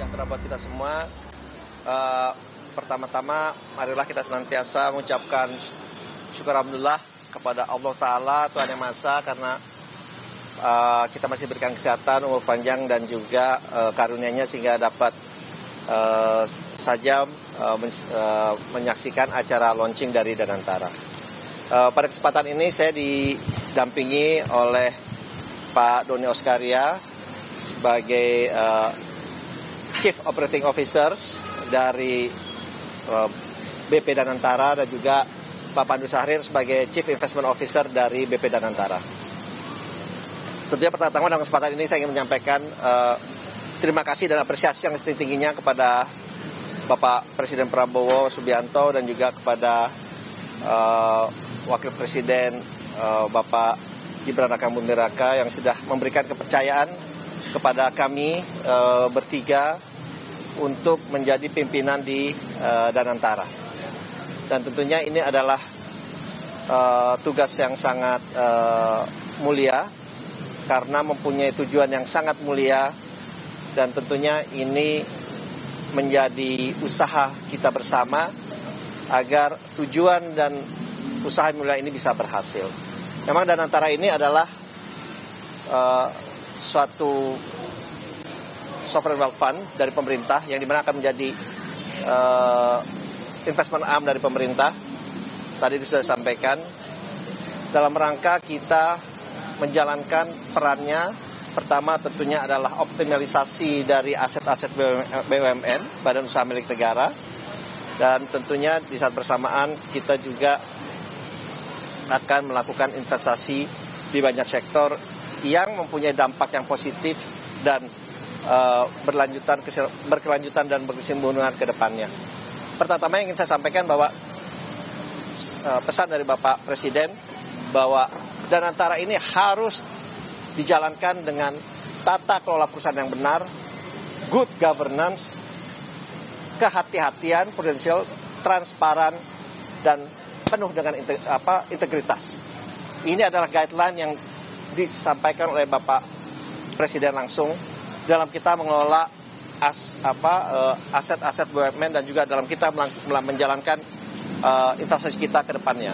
sejahtera buat kita semua. Pertama-tama, marilah kita senantiasa mengucapkan syukur alhamdulillah kepada Allah Ta'ala, Tuhan Yang Maha Esa, karena kita masih berikan kesehatan, umur panjang, dan juga karunia-Nya sehingga dapat menyaksikan acara launching dari Danantara. Pada kesempatan ini saya didampingi oleh Pak Doni Oskaria sebagai Chief Operating Officers dari BP Danantara, dan juga Pak Pandu Sahrir sebagai Chief Investment Officer dari BP Danantara. Tentunya pertama-tama dalam kesempatan ini saya ingin menyampaikan terima kasih dan apresiasi yang setinggi-tingginya kepada Bapak Presiden Prabowo Subianto dan juga kepada Wakil Presiden Bapak Gibran Rakabuming Raka yang sudah memberikan kepercayaan kepada kami bertiga untuk menjadi pimpinan di Danantara. Dan tentunya ini adalah tugas yang sangat mulia karena mempunyai tujuan yang sangat mulia, dan tentunya ini menjadi usaha kita bersama agar tujuan dan usaha mulia ini bisa berhasil. Memang Danantara ini adalah suatu sovereign wealth fund dari pemerintah yang dimana akan menjadi investment arm dari pemerintah. Tadi sudah disampaikan dalam rangka kita menjalankan perannya. Pertama tentunya adalah optimalisasi dari aset-aset BUMN, Badan Usaha Milik Negara, dan tentunya di saat bersamaan kita juga akan melakukan investasi di banyak sektor yang mempunyai dampak yang positif dan berkelanjutan dan berkesinambungan ke depannya. Pertama yang ingin saya sampaikan bahwa pesan dari Bapak Presiden bahwa Danantara ini harus dijalankan dengan tata kelola perusahaan yang benar, good governance, kehati-hatian, prudensial, transparan, dan penuh dengan integritas. Ini adalah guideline yang disampaikan oleh Bapak Presiden langsung dalam kita mengelola aset-aset BUMN dan juga dalam kita menjalankan investasi kita ke depannya.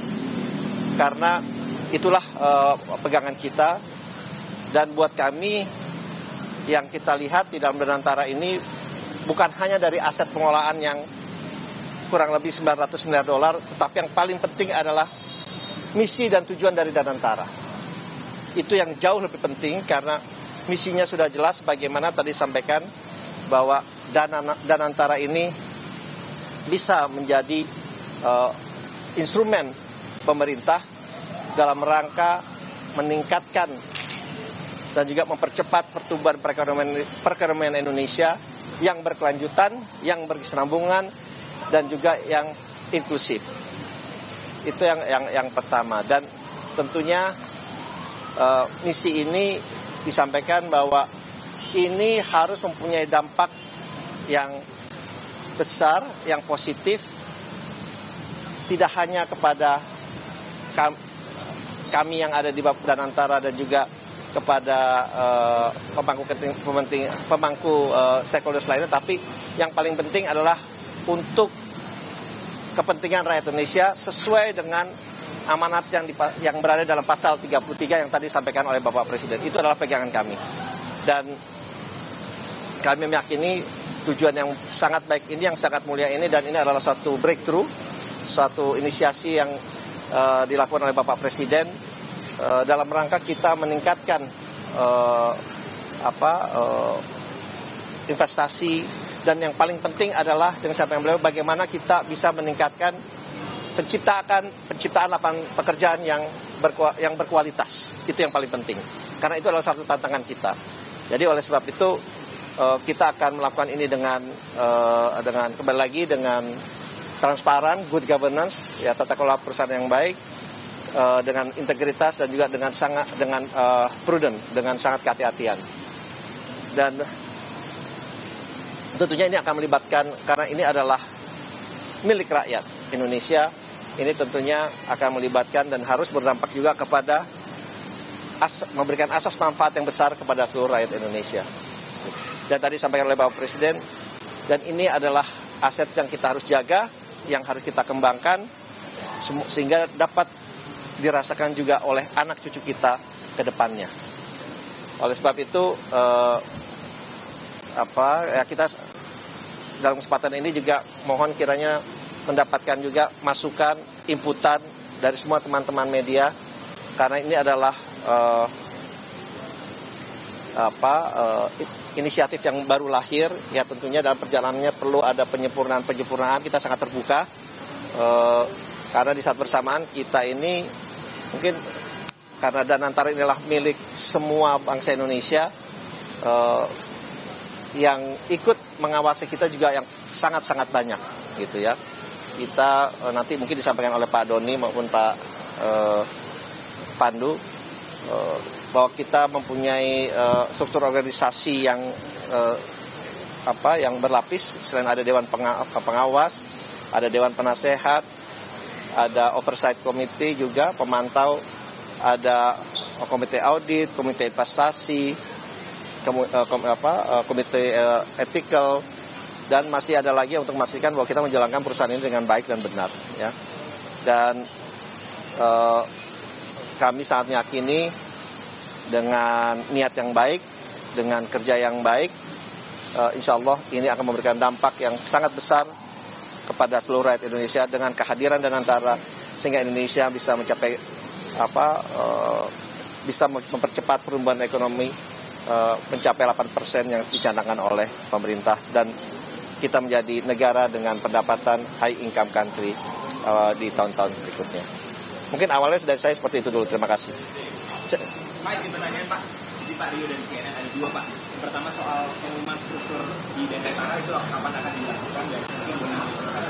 Karena itulah pegangan kita, dan buat kami yang kita lihat di dalam Danantara ini bukan hanya dari aset pengelolaan yang kurang lebih 900 miliar dolar, tetapi yang paling penting adalah misi dan tujuan dari Danantara. Itu yang jauh lebih penting karena misinya sudah jelas, bagaimana tadi sampaikan bahwa Danantara ini bisa menjadi instrumen pemerintah dalam rangka meningkatkan dan juga mempercepat pertumbuhan perekonomian Indonesia yang berkelanjutan, yang berkesinambungan, dan juga yang inklusif. Itu yang pertama. Dan tentunya misi ini disampaikan bahwa ini harus mempunyai dampak yang besar, yang positif, tidak hanya kepada kami yang ada di Danantara dan juga kepada pemangku stakeholders lainnya, tapi yang paling penting adalah untuk kepentingan rakyat Indonesia sesuai dengan amanat yang berada dalam pasal 33 yang tadi disampaikan oleh Bapak Presiden. Itu adalah pegangan kami. Dan kami meyakini tujuan yang sangat baik ini, yang sangat mulia ini, dan ini adalah suatu breakthrough, suatu inisiasi yang dilakukan oleh Bapak Presiden dalam rangka kita meningkatkan investasi, dan yang paling penting adalah dengan sampaikan beliau bagaimana kita bisa meningkatkan penciptaan lapangan pekerjaan yang berkualitas. Itu yang paling penting. Karena itu adalah satu tantangan kita. Jadi oleh sebab itu kita akan melakukan ini dengan kembali lagi dengan transparan, good governance, ya, tata kelola perusahaan yang baik, dengan integritas, dan juga dengan prudent, dengan sangat kehati-hatian. Dan tentunya ini akan melibatkan, karena ini adalah milik rakyat Indonesia, ini tentunya akan melibatkan dan harus berdampak juga kepada memberikan asas manfaat yang besar kepada seluruh rakyat Indonesia. dan tadi disampaikan oleh Bapak Presiden, dan ini adalah aset yang kita harus jaga, yang harus kita kembangkan sehingga dapat dirasakan juga oleh anak cucu kita ke depannya. Oleh sebab itu kita dalam kesempatan ini juga mohon kiranya mendapatkan juga masukan, inputan dari semua teman-teman media, karena ini adalah inisiatif yang baru lahir, ya tentunya dalam perjalanannya perlu ada penyempurnaan. Kita sangat terbuka karena di saat bersamaan kita ini mungkin karena Danantara inilah milik semua bangsa Indonesia, yang ikut mengawasi kita juga yang sangat-sangat banyak gitu ya. Kita nanti mungkin disampaikan oleh Pak Doni maupun Pak Pandu bahwa kita mempunyai struktur organisasi yang berlapis. Selain ada Dewan Pengawas, ada Dewan Penasehat, ada Oversight Committee juga, pemantau, ada Komite Audit, Komite Investasi, Komite Ethical, dan masih ada lagi untuk memastikan bahwa kita menjalankan perusahaan ini dengan baik dan benar, ya. Dan kami sangat meyakini dengan niat yang baik, dengan kerja yang baik, insya Allah ini akan memberikan dampak yang sangat besar kepada seluruh rakyat Indonesia dengan kehadiran Danantara, sehingga Indonesia bisa mencapai bisa mempercepat pertumbuhan ekonomi mencapai 8% yang dicanangkan oleh pemerintah, dan kita menjadi negara dengan pendapatan high income country di tahun-tahun berikutnya. Mungkin awalnya dari saya seperti itu dulu. Terima kasih. Pak, izin pertanyaan Pak. Izin Pak Rio dan CNN ada dua Pak. Yang pertama soal pengumuman struktur di Danantara itu kapan akan dilakukan, dan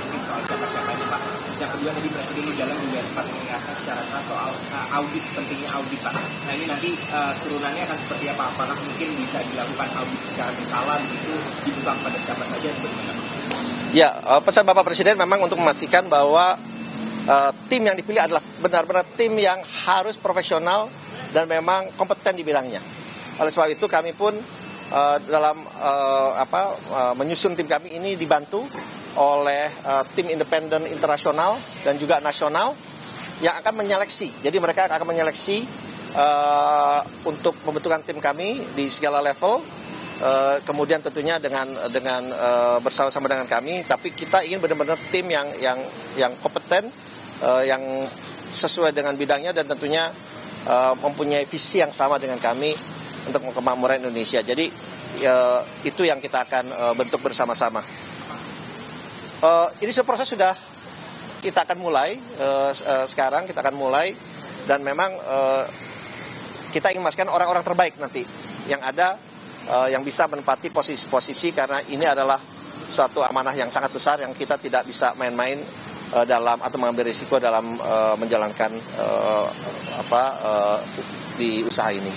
mungkin soal siapa-siapanya Pak. Yang kedua tadi Presiden di dalam juga sempat mengingatkan secara keras soal audit, pentingnya audit Pak. Nah ini nanti turunannya akan seperti apa? Apakah mungkin bisa dilakukan audit secara berkala begitu, dibuka kepada siapa saja dan bagaimana? Ya, pesan Bapak Presiden memang untuk memastikan bahwa tim yang dipilih adalah benar-benar tim yang harus profesional dan memang kompeten di bidangnya. Oleh sebab itu kami pun dalam menyusun tim kami ini dibantu oleh tim independen internasional dan juga nasional yang akan menyeleksi. Jadi mereka akan menyeleksi untuk pembentukan tim kami di segala level. Kemudian tentunya dengan bersama-sama dengan kami, tapi kita ingin benar-benar tim yang kompeten, yang sesuai dengan bidangnya, dan tentunya mempunyai visi yang sama dengan kami untuk kemakmuran Indonesia. Jadi itu yang kita akan bentuk bersama-sama. Ini proses sudah kita akan mulai sekarang, kita akan mulai, dan memang kita ingin memastikan orang-orang terbaik nanti yang ada, yang bisa menempati posisi-posisi, karena ini adalah suatu amanah yang sangat besar yang kita tidak bisa main-main dalam atau mengambil risiko dalam menjalankan di usaha ini.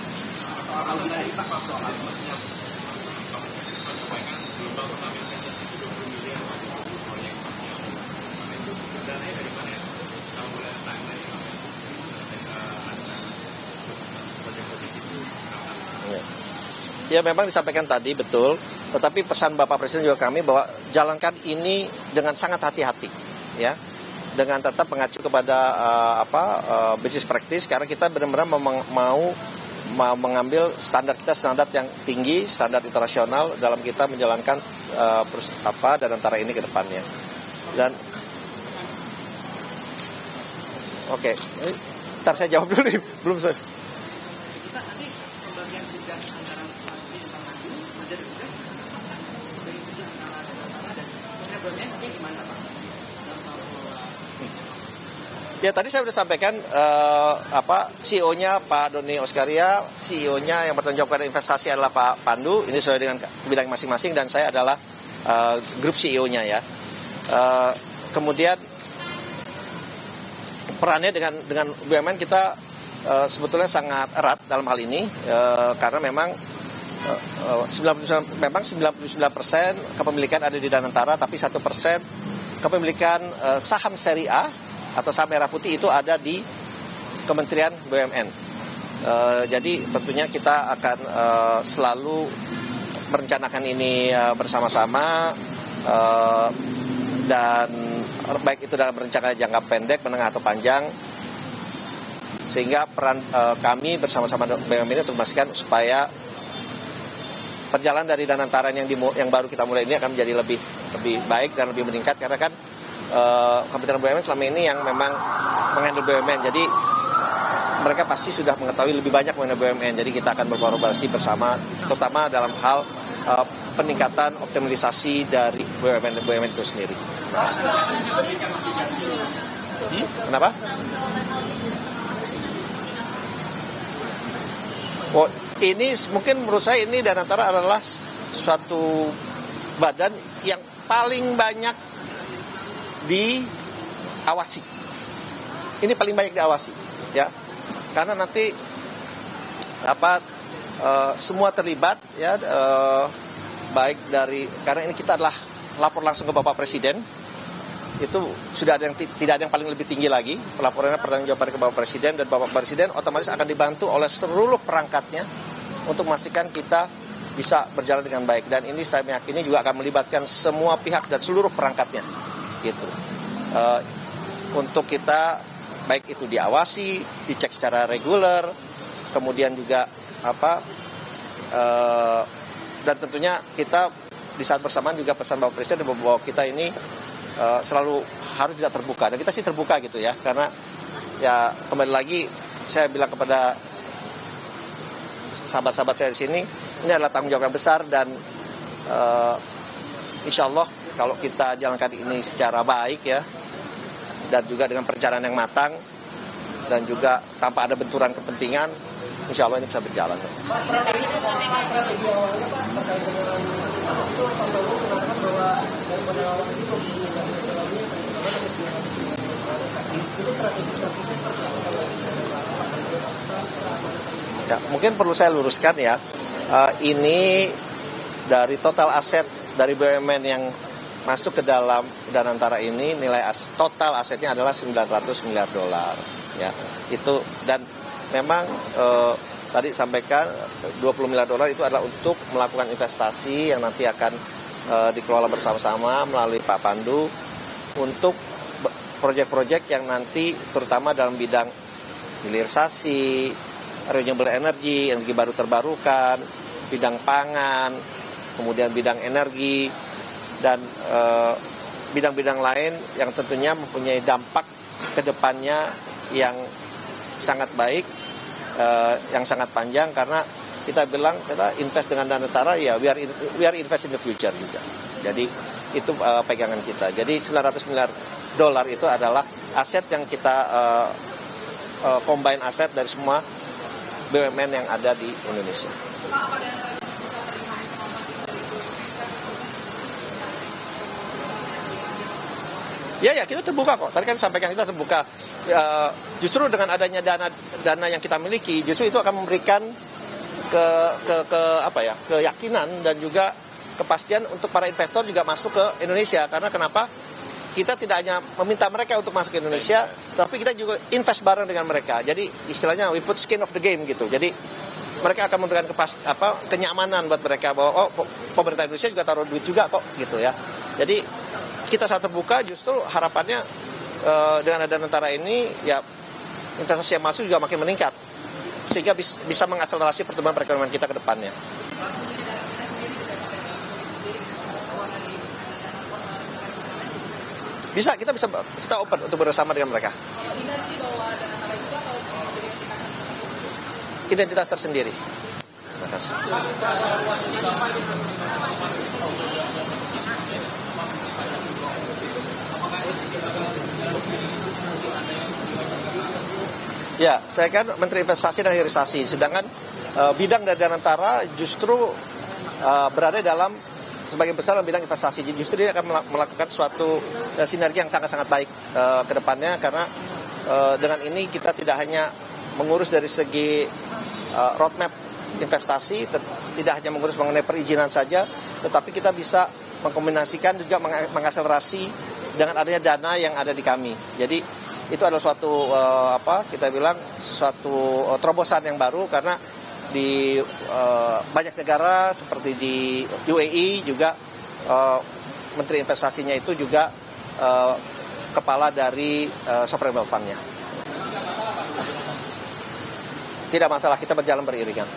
Ya memang disampaikan tadi betul, tetapi pesan Bapak Presiden juga kami bahwa jalankan ini dengan sangat hati-hati, ya, dengan tetap mengacu kepada business practice, karena kita benar-benar mau mengambil standar yang tinggi, standar internasional dalam kita menjalankan Danantara ini ke depannya. Dan oke, ntar saya jawab dulu nih, belum selesai. Ya tadi saya sudah sampaikan CEO-nya Pak Doni Oskaria, CEO-nya yang bertanggung jawab pada investasi adalah Pak Pandu. Ini sesuai dengan bidang masing-masing, dan saya adalah grup CEO-nya ya. Kemudian perannya dengan BUMN kita sebetulnya sangat erat dalam hal ini, karena memang 99% kepemilikan ada di Danantara, tapi 1% kepemilikan saham seri A atau saham merah putih itu ada di Kementerian BUMN. Jadi tentunya kita akan selalu merencanakan ini bersama-sama dan baik itu dalam rencana jangka pendek, menengah atau panjang, sehingga peran kami bersama-sama BUMN ini untuk memastikan supaya perjalanan dari Danantara yang baru kita mulai ini akan menjadi lebih baik dan lebih meningkat, karena kan Kementerian BUMN selama ini yang memang menghandle BUMN, jadi mereka pasti sudah mengetahui lebih banyak mengenai BUMN. Jadi kita akan berkolaborasi bersama, terutama dalam hal peningkatan optimalisasi dari BUMN itu sendiri. Kenapa? Oh, ini mungkin menurut saya ini Danantara adalah suatu badan yang paling banyak diawasi. Ini paling banyak diawasi, ya. Karena nanti semua terlibat, ya, baik dari, karena ini kita adalah lapor langsung ke Bapak Presiden, itu sudah ada yang tidak ada yang paling lebih tinggi lagi, pelaporannya pertanggungjawaban ke Bapak Presiden, dan Bapak Presiden otomatis akan dibantu oleh seluruh perangkatnya untuk memastikan kita bisa berjalan dengan baik. Dan ini saya meyakini juga akan melibatkan semua pihak dan seluruh perangkatnya, gitu. Untuk kita baik itu diawasi, dicek secara reguler, kemudian juga dan tentunya kita di saat bersamaan juga pesan Bapak Presiden bahwa kita ini selalu harus tidak terbuka, dan kita sih terbuka gitu ya, karena ya kembali lagi saya bilang kepada sahabat-sahabat saya di sini, ini adalah tanggung jawab yang besar, dan insya Allah kalau kita jalankan ini secara baik, ya, dan juga dengan perencanaan yang matang dan juga tanpa ada benturan kepentingan, insya Allah ini bisa berjalan. Ya, mungkin perlu saya luruskan, ya, ini dari total aset dari BUMN yang masuk ke dalam Danantara ini, nilai total asetnya adalah $900 miliar, ya. Itu, dan memang tadi sampaikan $20 miliar itu adalah untuk melakukan investasi yang nanti akan dikelola bersama-sama melalui Pak Pandu untuk proyek-proyek yang nanti terutama dalam bidang hilirisasi, renewable energy, energi baru terbarukan, bidang pangan, kemudian bidang energi, dan bidang-bidang lain yang tentunya mempunyai dampak ke depannya yang sangat baik, yang sangat panjang, karena kita bilang kita invest dengan Danantara, ya we are invest in the future juga. Jadi itu pegangan kita. Jadi $900 miliar itu adalah aset yang kita combine aset dari semua BUMN yang ada di Indonesia. Ya, kita terbuka kok. Tadi kan sampaikan kita terbuka. Justru dengan adanya dana yang kita miliki, justru itu akan memberikan keyakinan dan juga kepastian untuk para investor juga masuk ke Indonesia. Karena kenapa? Kita tidak hanya meminta mereka untuk masuk ke Indonesia, tapi kita juga invest bareng dengan mereka. Jadi istilahnya we put skin of the game gitu. Jadi mereka akan memberikan kenyamanan buat mereka bahwa pemerintah Indonesia juga taruh duit juga kok gitu ya. Jadi kita saat terbuka, justru harapannya dengan ada Danantara ini, ya investasi yang masuk juga makin meningkat, sehingga bisa mengakselerasi pertumbuhan perekonomian kita ke depannya. Kita open untuk bersama dengan mereka. Identitas tersendiri. Terima kasih. Ya, saya kan Menteri Investasi dan Hilirisasi, sedangkan bidang dari Danantara justru berada dalam sebagian besar dalam bidang investasi. Justru dia akan melakukan suatu sinergi yang sangat-sangat baik ke depannya, karena dengan ini kita tidak hanya mengurus dari segi roadmap investasi, tidak hanya mengurus mengenai perizinan saja, tetapi kita bisa mengkombinasikan juga mengakselerasi dengan adanya dana yang ada di kami. Jadi itu adalah suatu kita bilang suatu terobosan yang baru, karena di banyak negara seperti di UAE juga Menteri Investasinya itu juga kepala dari sovereign wealth fund-nya. Tidak masalah, kita berjalan beriringan.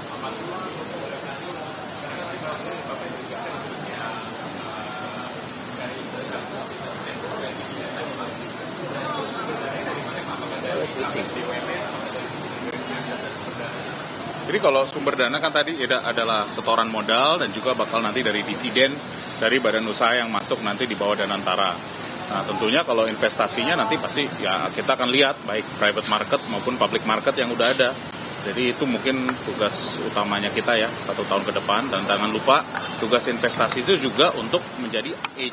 Jadi kalau sumber dana kan tadi adalah setoran modal dan juga bakal nanti dari dividen dari badan usaha yang masuk nanti di bawah Danantara. Nah tentunya kalau investasinya nanti pasti ya kita akan lihat baik private market maupun public market yang udah ada. Jadi itu mungkin tugas utamanya kita ya 1 tahun ke depan, dan jangan lupa tugas investasi itu juga untuk menjadi agent.